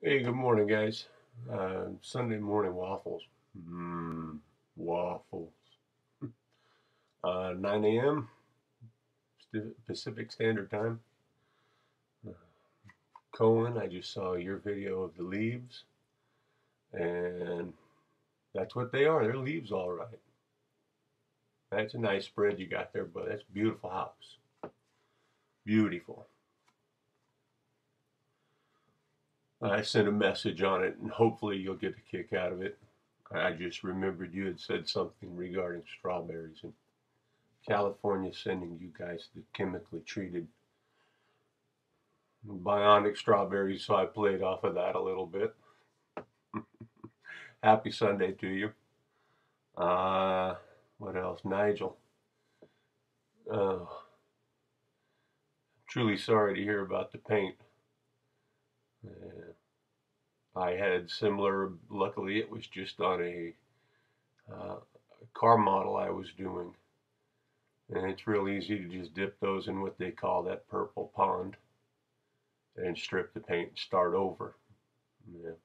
Hey, good morning, guys. Sunday morning waffles. Waffles. 9 a.m. Pacific Standard Time. Uh, Cohen, I just saw your video of the leaves, and that's what they are. They're leaves, all right. That's a nice spread you got there, but that's a beautiful house. Beautiful. I sent a message on it, and hopefully you'll get a kick out of it. I just remembered you had said something regarding strawberries, and California sending you guys the chemically treated bionic strawberries, so I played off of that a little bit. Happy Sunday to you. What else? Nigel. Uh, Truly sorry to hear about the paint. I had similar, luckily it was just on a car model I was doing. And it's real easy to just dip those in what they call that purple pond and strip the paint and start over. Yeah.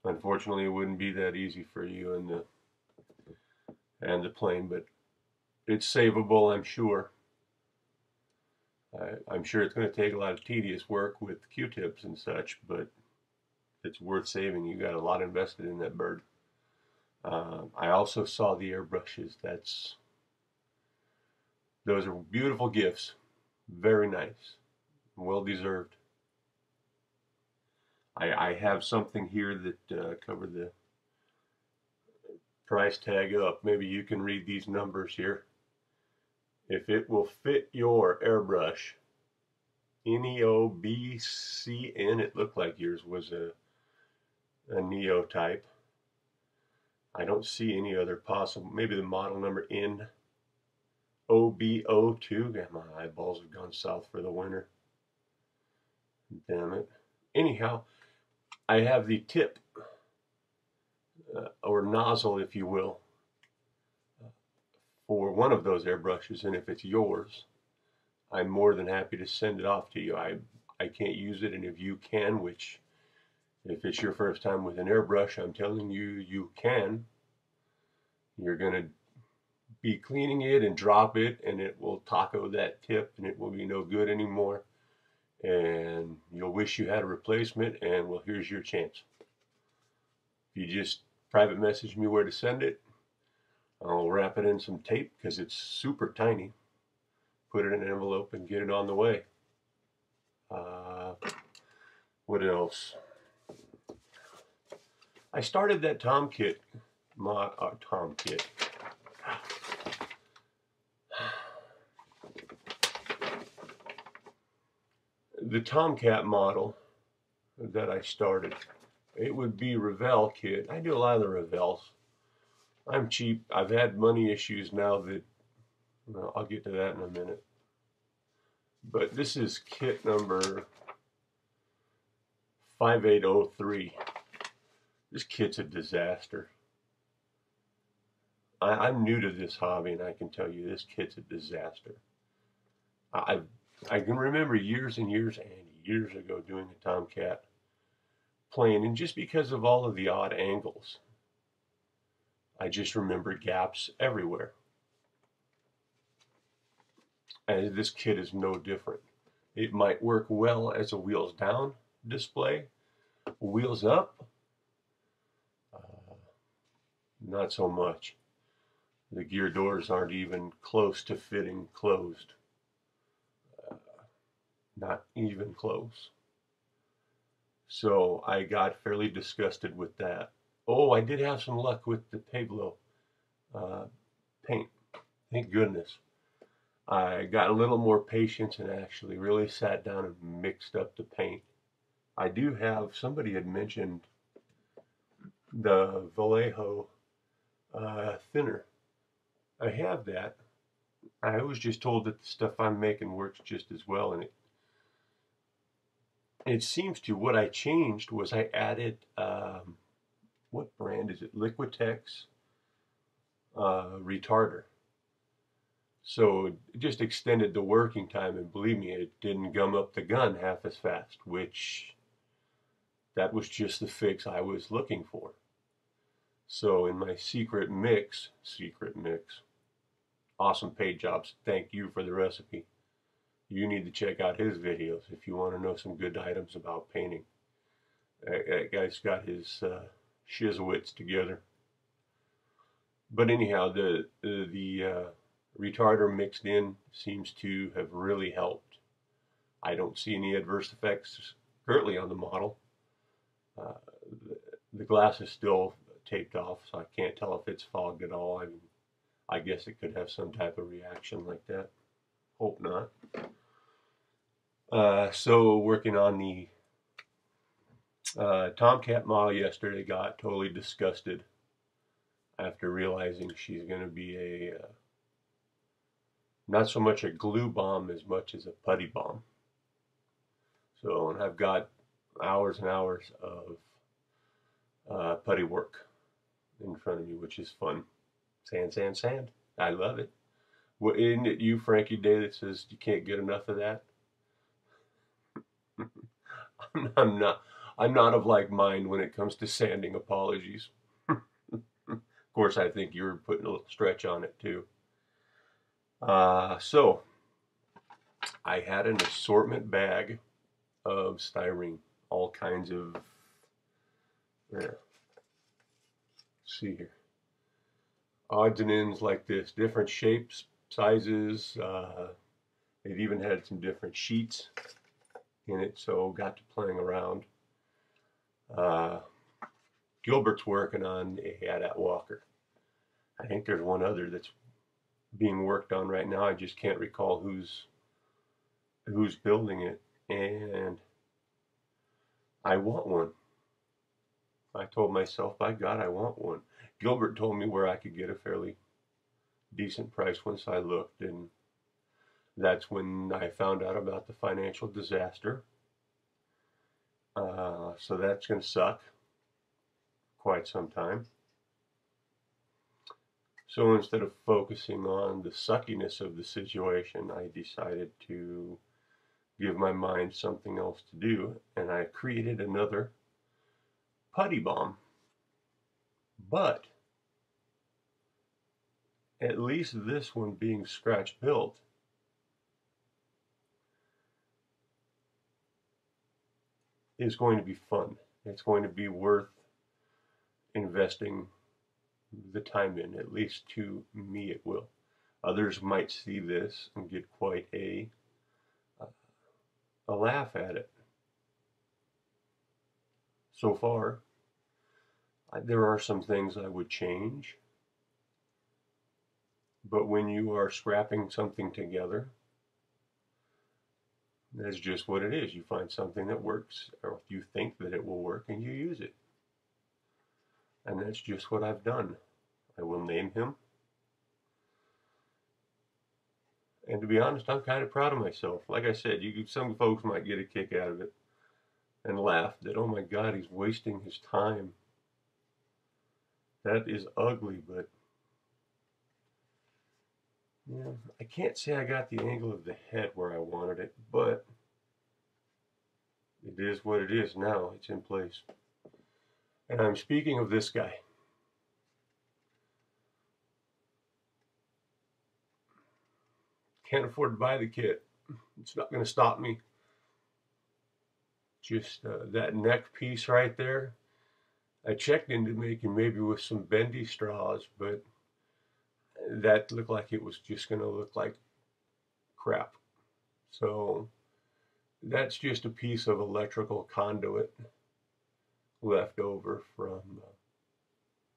Unfortunately, it wouldn't be that easy for you and the plane, but it's savable, I'm sure. I'm sure it's going to take a lot of tedious work with Q-tips and such, but it's worth saving. You got a lot invested in that bird. I also saw the airbrushes. Those are beautiful gifts. Very nice. Well deserved. I have something here that covered the price tag up. Maybe you can read these numbers here. If it will fit your airbrush, NEOBCN, it looked like yours was a Neo type. I don't see any other possible. Maybe the model number NOBO2. God, my eyeballs have gone south for the winter. Damn it. Anyhow, I have the tip, or nozzle, if you will, for one of those airbrushes, and if it's yours, I'm more than happy to send it off to you. I can't use it, and if you can, which if it's your first time with an airbrush, I'm telling you, you can. You're going to be cleaning it and drop it, and it will taco that tip, and it will be no good anymore. And you'll wish you had a replacement, and well, here's your chance. If you just private message me where to send it, I'll wrap it in some tape because it's super tiny. Put it in an envelope and get it on the way. What else? I started that Tomcat the Tomcat model that I started. It would be Revell kit. I do a lot of the Revels. I'm cheap. I've had money issues now that, well, I'll get to that in a minute. But this is kit number 5803. This kit's a disaster. I'm new to this hobby, and I can tell you this kit's a disaster. I can remember years and years and years ago doing a Tomcat plane, and just because of all of the odd angles, I just remember gaps everywhere. And this kit is no different. It might work well as a wheels down display. Wheels up, not so much. The gear doors aren't even close to fitting closed. Not even close. So I got fairly disgusted with that. Oh, I did have some luck with the Pablo paint. Thank goodness. I got a little more patience and actually really sat down and mixed up the paint. I do have, somebody had mentioned the Vallejo thinner. I have that. I was just told that the stuff I'm making works just as well, and it seems to. What I changed was I added, what brand is it? Liquitex retarder. So it just extended the working time, and believe me, it didn't gum up the gun half as fast, which That was just the fix I was looking for. So in my secret mix, awesome paint jobs, thank you for the recipe. You need to check out his videos if you want to know some good items about painting. That guy's got his shizowits together. But anyhow, the retarder mixed in seems to have really helped. I don't see any adverse effects currently on the model. The glass is still taped off, so I can't tell if it's fogged at all. I mean, I guess it could have some type of reaction like that. Hope not. So working on the Tomcat Molly yesterday, got totally disgusted after realizing she's going to be a not so much a glue bomb as much as a putty bomb. So, and I've got hours and hours of putty work in front of me, which is fun. Sand, sand, sand. I love it. Well, isn't it you, Frankie Day, that says you can't get enough of that? I'm not. I'm not of like mind when it comes to sanding. Apologies. Of course, I think you're putting a little stretch on it too. So I had an assortment bag of styrene, all kinds of. Let's see here. Odds and ends like this, different shapes, sizes. They've even had some different sheets in it, so got to playing around. Gilbert's working on a AT walker. I think there's one other that's being worked on right now. I just can't recall who's building it, and I want one. I told myself, by God, I want one. Gilbert told me where I could get a fairly decent price once I looked, and that's when I found out about the financial disaster. So that's going to suck quite some time. So instead of focusing on the suckiness of the situation, I decided to give my mind something else to do, and I created another putty bomb. But at least this one, being scratch built, is going to be fun. It's going to be worth investing the time in. At least to me it will. Others might see this and get quite a laugh at it. So far, there are some things I would change, but when you are scrapping something together, that's just what it is. You find something that works, or you think that it will work, and you use it. And that's just what I've done. I will name him. And to be honest, I'm kind of proud of myself. Like I said, some folks might get a kick out of it and laugh that, oh my God, he's wasting his time. That is ugly, but yeah, I can't say I got the angle of the head where I wanted it, but it is what it is now. It's in place. And I'm speaking of this guy. Can't afford to buy the kit. It's not going to stop me. Just that neck piece right there. I checked into making maybe with some bendy straws, but that looked like it was just going to look like crap. So that's just a piece of electrical conduit left over from,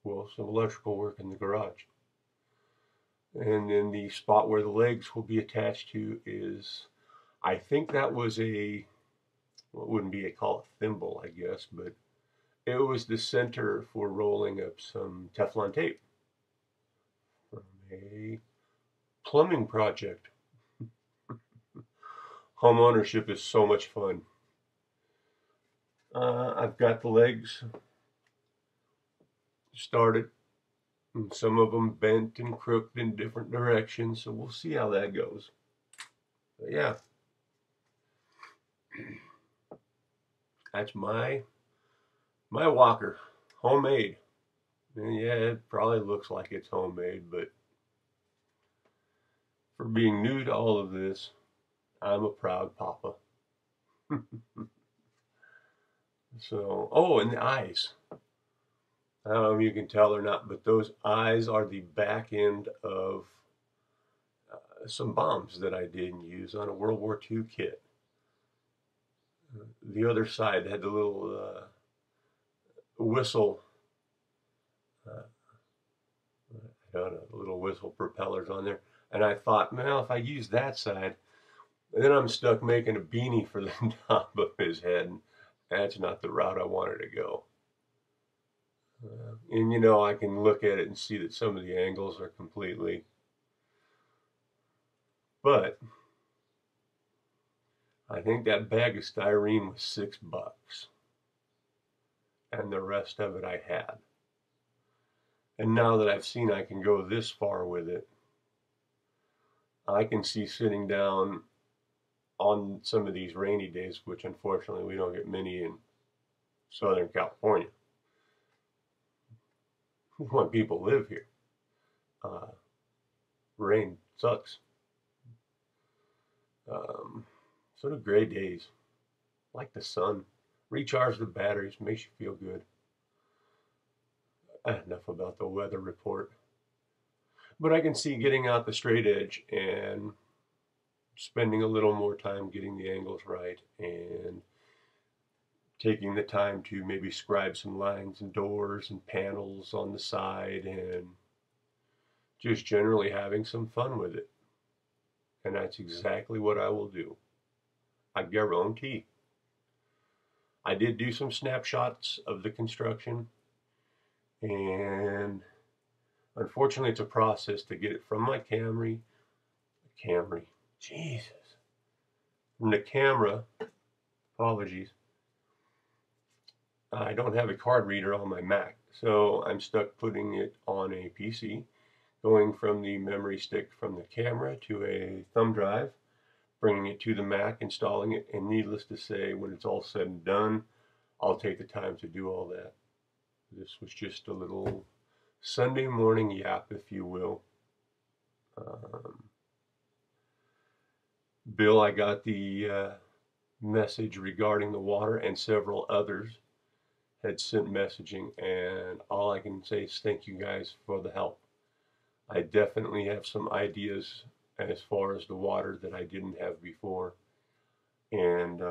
well, some electrical work in the garage. And then the spot where the legs will be attached to is, I think that was a, well, it wouldn't be a, call it thimble, I guess, but it was the center for rolling up some Teflon tape from a plumbing project. Home ownership is so much fun. I've got the legs started, and some of them bent and crooked in different directions, so we'll see how that goes. But yeah, that's my My walker, homemade. And yeah, it probably looks like it's homemade, but for being new to all of this, I'm a proud papa. So, oh, and the eyes. I don't know if you can tell or not, but those eyes are the back end of some bombs that I did use on a World War II kit. The other side had the little whistle, uh, I don't know, the little whistle propellers on there. And I thought, well, if I use that side, then I'm stuck making a beanie for the top of his head. That's not the route I wanted to go. And you know, I can look at it and see that some of the angles are completely, but I think that bag of styrene was $6, and the rest of it I had. And now that I've seen I can go this far with it, I can see sitting down on some of these rainy days, which unfortunately we don't get many in Southern California when people live here. Uh, Rain sucks. Sort of gray days, like the sun. Recharge the batteries, makes you feel good. Enough about the weather report. But I can see getting out the straight edge and spending a little more time getting the angles right and taking the time to maybe scribe some lines and doors and panels on the side and just generally having some fun with it. And that's exactly what I will do. I guarantee. I did do some snapshots of the construction, and unfortunately it's a process to get it from my Camry, Jesus, from the camera, apologies, I don't have a card reader on my Mac, so I'm stuck putting it on a PC, going from the memory stick from the camera to a thumb drive, bringing it to the Mac, installing it, and needless to say, when it's all said and done, I'll take the time to do all that. This was just a little Sunday morning yap, if you will. Bill, I got the message regarding the water, and several others had sent messaging, and all I can say is thank you guys for the help. I definitely have some ideas as far as the water that I didn't have before, and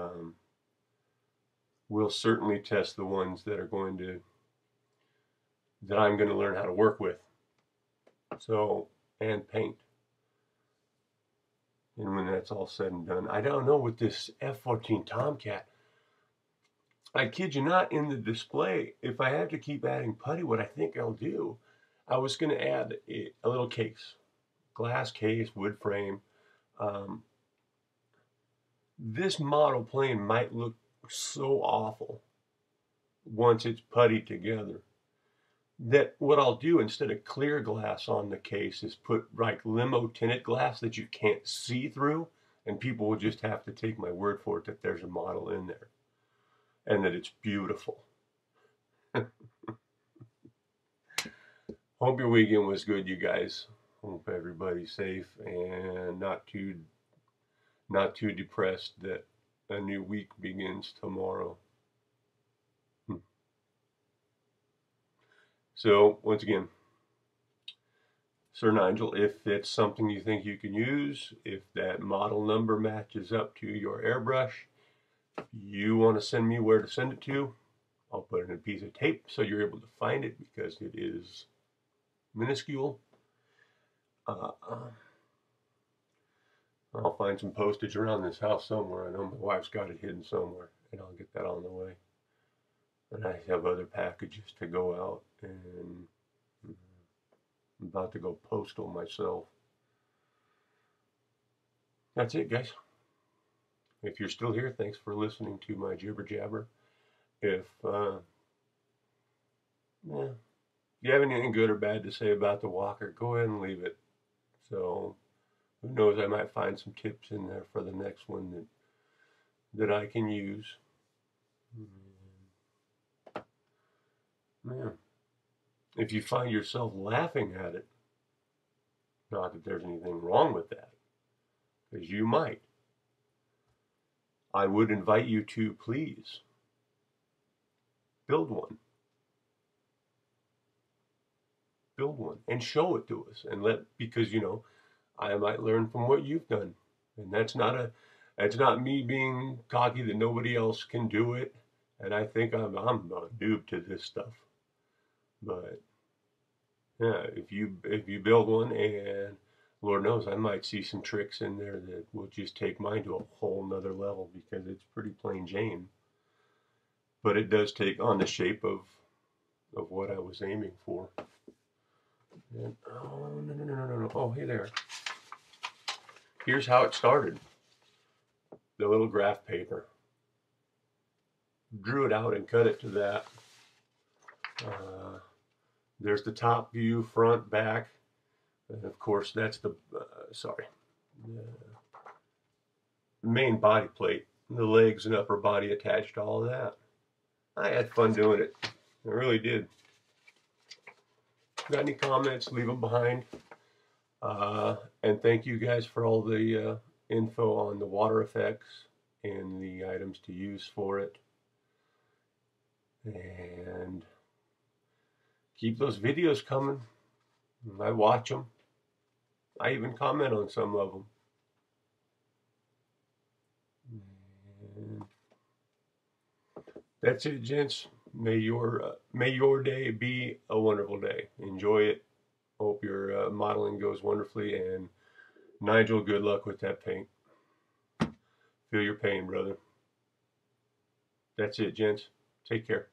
we'll certainly test the ones that I'm going to learn how to work with. So, and paint. And when that's all said and done, I don't know with this F-14 Tomcat. I kid you not, in the display, if I have to keep adding putty, what I think I'll do, I was going to add a little case, glass case, wood frame. This model plane might look so awful once it's puttied together that what I'll do instead of clear glass on the case is put like limo tinted glass that you can't see through, and people will just have to take my word for it that there's a model in there and that it's beautiful. Hope your weekend was good, you guys. Hope everybody's safe and not too depressed that a new week begins tomorrow. So once again, Sir Nigel, if it's something you think you can use, if that model number matches up to your airbrush, you want to send me where to send it to, I'll put it in a piece of tape so you're able to find it because it is minuscule. I'll find some postage around this house somewhere. I know my wife's got it hidden somewhere, and I'll get that on the way. And I have other packages to go out, and I'm about to go postal myself. That's it, guys. If you're still here, thanks for listening to my jibber jabber. If you have anything good or bad to say about the walker, go ahead and leave it. So who knows, I might find some tips in there for the next one that I can use. If you find yourself laughing at it, not that there's anything wrong with that, because you might, I would invite you to please build one. Build one and show it to us, and because I might learn from what you've done, and that's not me being cocky that nobody else can do it, and I think I'm a noob to this stuff. But yeah, if you build one, and Lord knows I might see some tricks in there that will just take mine to a whole nother level, because it's pretty plain Jane, but it does take on the shape of what I was aiming for. And, oh, no. Oh, hey there. Here's how it started. The little graph paper. Drew it out and cut it to that. There's the top view, front, back. And of course, that's the main body plate. The legs and upper body attached to all of that. I had fun doing it. I really did. Got any comments? Leave them behind. And thank you guys for all the info on the water effects and the items to use for it. And keep those videos coming. I watch them. I even comment on some of them. And that's it, gents. May your day be a wonderful day. Enjoy it. Hope your modeling goes wonderfully. And Nigel, good luck with that paint. Feel your pain, brother. That's it, gents. Take care.